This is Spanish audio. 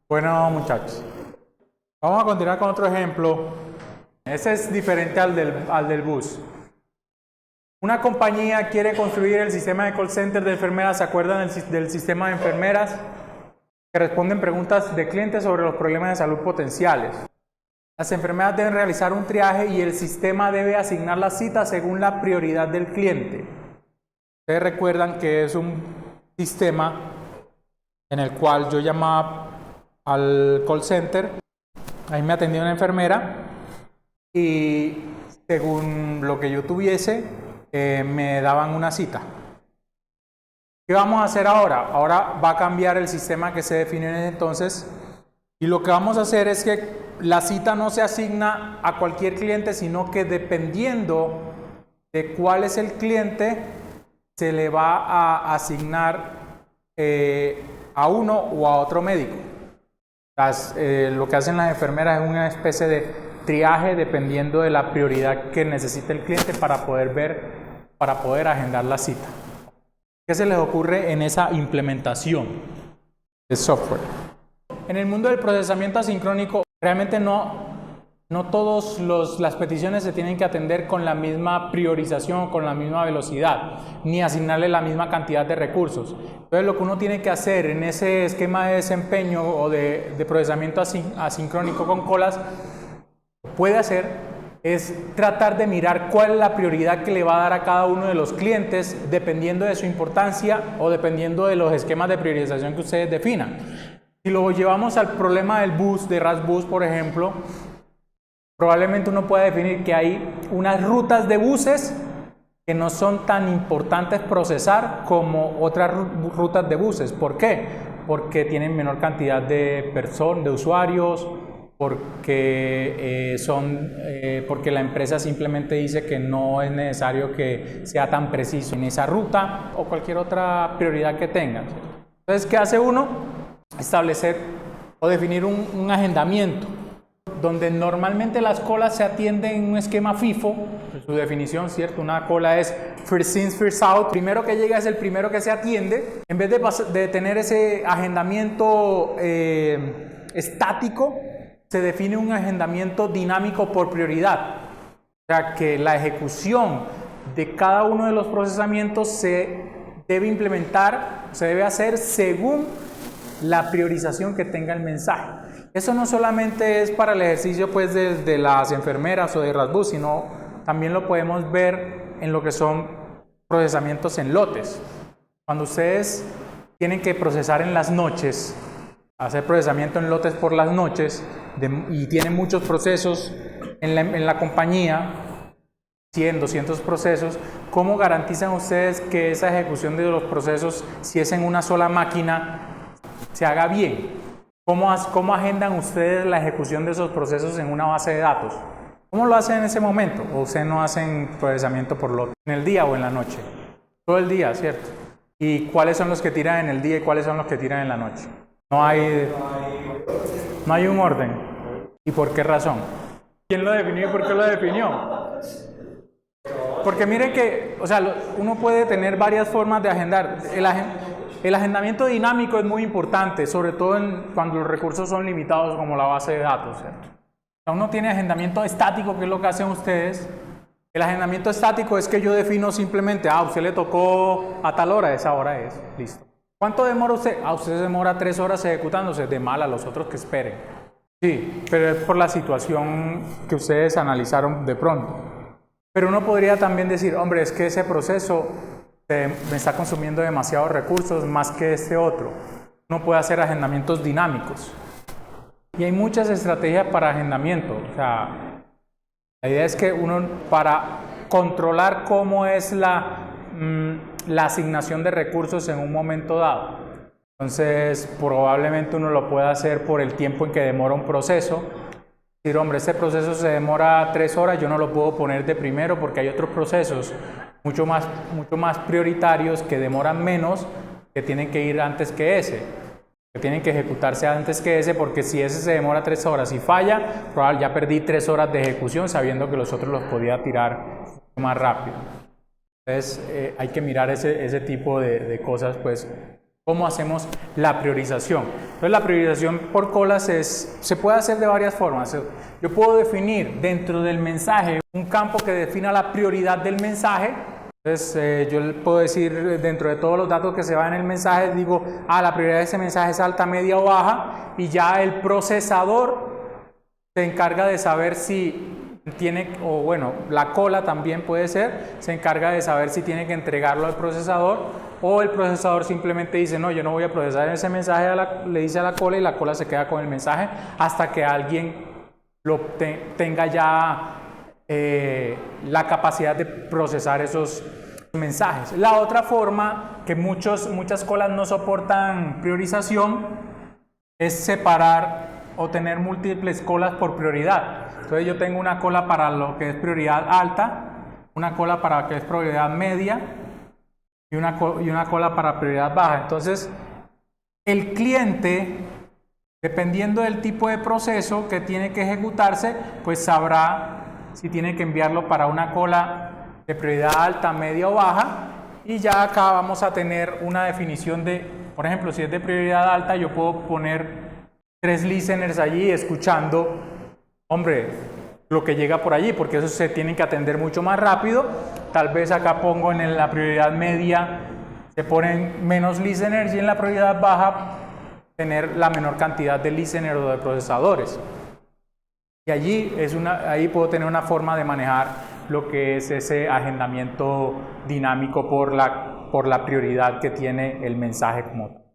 Bueno, muchachos, vamos a continuar con otro ejemplo. Ese es diferente al del bus. Una compañía quiere construir el sistema de call center de enfermeras. ¿Se acuerdan del sistema de enfermeras? Que responden preguntas de clientes sobre los problemas de salud potenciales. Las enfermeras deben realizar un triaje y el sistema debe asignar las citas según la prioridad del cliente. Ustedes recuerdan que es un sistema en el cual yo llamaba al call center, ahí me atendía una enfermera y según lo que yo tuviese me daban una cita. ¿Qué vamos a hacer ahora? Ahora va a cambiar el sistema que se definió en ese entonces y lo que vamos a hacer es que la cita no se asigna a cualquier cliente, sino que dependiendo de cuál es el cliente se le va a asignar a uno o a otro médico. Lo que hacen las enfermeras es una especie de triaje dependiendo de la prioridad que necesita el cliente para poder agendar la cita. ¿Qué se les ocurre en esa implementación de software? En el mundo del procesamiento asincrónico, realmente no todas las peticiones se tienen que atender con la misma priorización, con la misma velocidad, ni asignarle la misma cantidad de recursos. Entonces, lo que uno tiene que hacer en ese esquema de desempeño o de procesamiento asincrónico con colas, puede hacer es tratar de mirar cuál es la prioridad que le va a dar a cada uno de los clientes dependiendo de su importancia o dependiendo de los esquemas de priorización que ustedes definan. Si lo llevamos al problema del bus, de RASbus, por ejemplo, probablemente uno pueda definir que hay unas rutas de buses que no son tan importantes procesar como otras rutas de buses. ¿Por qué? Porque tienen menor cantidad de usuarios, porque la empresa simplemente dice que no es necesario que sea tan preciso en esa ruta o cualquier otra prioridad que tengan. Entonces, ¿qué hace uno? Establecer o definir un agendamiento donde normalmente las colas se atienden en un esquema FIFO, su definición, ¿cierto? Una cola es first in, first out, primero que llega es el primero que se atiende. En vez de tener ese agendamiento estático, se define un agendamiento dinámico por prioridad. O sea, que la ejecución de cada uno de los procesamientos se debe implementar, se debe hacer según la priorización que tenga el mensaje. Eso no solamente es para el ejercicio pues de las enfermeras o de RASbus, sino también lo podemos ver en lo que son procesamientos en lotes. Cuando ustedes tienen que procesar en las noches, hacer procesamiento en lotes por las noches y tienen muchos procesos en la compañía, 100, 200 procesos, ¿cómo garantizan ustedes que esa ejecución de los procesos, si es en una sola máquina, se haga bien? ¿Cómo agendan ustedes la ejecución de esos procesos en una base de datos? ¿Cómo lo hacen en ese momento? ¿O ustedes no hacen procesamiento por lote? ¿En el día o en la noche? Todo el día, ¿cierto? ¿Y cuáles son los que tiran en el día y cuáles son los que tiran en la noche? No hay un orden. ¿Y por qué razón? ¿Quién lo definió y por qué lo definió? Porque miren que, o sea, uno puede tener varias formas de agendar. El agendamiento dinámico es muy importante, sobre todo cuando los recursos son limitados como la base de datos, ¿cierto? Uno tiene agendamiento estático, que es lo que hacen ustedes. El agendamiento estático es que yo defino simplemente, a usted le tocó a tal hora, esa hora es, listo. ¿Cuánto demora usted? Usted se demora 3 horas ejecutándose, de mal a los otros que esperen. Sí, pero es por la situación que ustedes analizaron de pronto. Pero uno podría también decir, hombre, es que ese proceso me está consumiendo demasiados recursos más que este otro. Uno puede hacer agendamientos dinámicos. Y hay muchas estrategias para agendamiento. O sea, la idea es que uno, para controlar cómo es la asignación de recursos en un momento dado. Entonces, probablemente uno lo pueda hacer por el tiempo en que demora un proceso. Decir, hombre, este proceso se demora 3 horas, yo no lo puedo poner de primero porque hay otros procesos mucho más prioritarios que demoran menos, que tienen que ir antes que ese, que tienen que ejecutarse antes que ese, porque si ese se demora 3 horas y falla, probablemente ya perdí 3 horas de ejecución sabiendo que los otros los podía tirar más rápido. Entonces hay que mirar ese tipo de cosas pues cómo hacemos la priorización. Entonces la priorización por colas se puede hacer de varias formas. Yo puedo definir dentro del mensaje un campo que defina la prioridad del mensaje. Entonces yo puedo decir dentro de todos los datos que se van en el mensaje, digo, la prioridad de ese mensaje es alta, media o baja, y ya el procesador se encarga de saber si tiene, o bueno, la cola también puede ser, se encarga de saber si tiene que entregarlo al procesador, o el procesador simplemente dice, no, yo no voy a procesar ese mensaje, le dice a la cola y la cola se queda con el mensaje hasta que alguien tenga ya la capacidad de procesar esos mensajes. La otra forma que muchas colas no soportan priorización es separar o tener múltiples colas por prioridad. Entonces yo tengo una cola para lo que es prioridad alta, una cola para lo que es prioridad media y una cola para prioridad baja. Entonces el cliente, dependiendo del tipo de proceso que tiene que ejecutarse, pues sabrá si tiene que enviarlo para una cola de prioridad alta, media o baja, y ya acá vamos a tener una definición de, por ejemplo, si es de prioridad alta, yo puedo poner 3 listeners allí escuchando, hombre, lo que llega por allí, porque eso se tienen que atender mucho más rápido. Tal vez acá pongo en la prioridad media, se ponen menos listeners, y en la prioridad baja tener la menor cantidad de listeners o de procesadores. Y allí ahí puedo tener una forma de manejar lo que es ese agendamiento dinámico por la prioridad que tiene el mensaje como tal.